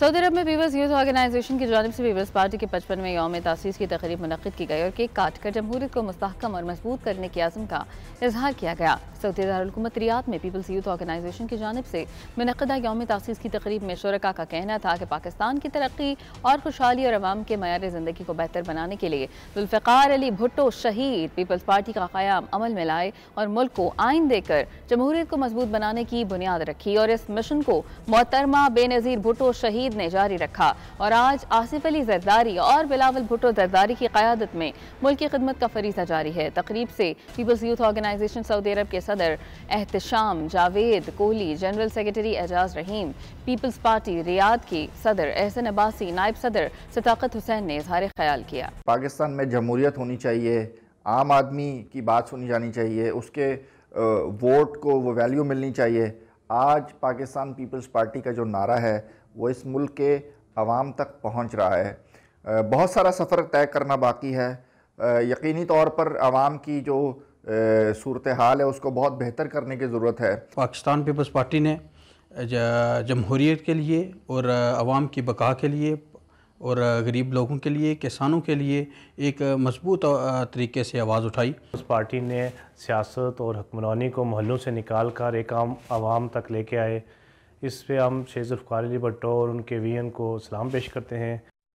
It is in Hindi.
सऊदी अरब में पीपल्स यूथ ऑर्गेनाइजेशन की जानिब से पीपल्स पार्टी के 55वें यौम तासीस की तकरीब मुनक्किद की गई और केक काट कर जमहूरियत को मुस्तहकम और मजबूत करने की आज़म का इजहार किया गया। सऊदी दारुल-हुकूमत रियाद में पीपल्स यूथ ऑर्गेनाइजेशन की जानिब से मुनक्किदा यौम तासीस की तकरीब में शुरका का कहना था कि पाकिस्तान की तरक्की और खुशहाली और अवाम के मयार ज़िंदगी को बेहतर बनाने के लिए जुल्फ़िकार अली भुट्टो शहीद पीपल्स पार्टी का क़याम अमल में लाए और मुल्क को आइन देकर जमहूरियत को मजबूत बनाने की बुनियाद रखी और इस मिशन को मोहतरमा बेनज़ीर भुट्टो शहीद ने जारी रखा और आज आसिफ अली जरदारी और बिलावल भुट्टो जरदारी की क़यादत में मुल्क की खिदमत का फरीज़ा जारी है। तकरीब से पीपल्स यूथ ऑर्गेनाइजेशन सऊदी अरब के सदर एहतशाम जावेद कोहली, जनरल सेक्रेटरी एजाज रहीम, पीपल्स पार्टी रियाद की सदर एहसन अब्बासी, नायब सदर सताकत हुसैन ने इजहार ख्याल किया। पाकिस्तान में जमहूरियत होनी चाहिए, आम आदमी की बात सुनी जानी चाहिए, उसके वोट को वो वैल्यू मिलनी चाहिए। आज पाकिस्तान पीपल्स पार्टी का जो नारा है वो इस मुल्क के अवाम तक पहुंच रहा है। बहुत सारा सफ़र तय करना बाकी है। यकीनी तौर पर अवाम की जो सूरत हाल है उसको बहुत बेहतर करने की ज़रूरत है। पाकिस्तान पीपल्स पार्टी ने जमहूरियत के लिए और अवाम की बका के लिए और गरीब लोगों के लिए, किसानों के लिए एक मजबूत तरीके से आवाज़ उठाई। उस पार्टी ने सियासत और हुक्मरानी को मोहल्लों से निकाल कर एक आम आवाम तक लेके आए। इस पे हम शेख जुल्फ़िकार अली भुट्टो और उनके वीएन को सलाम पेश करते हैं।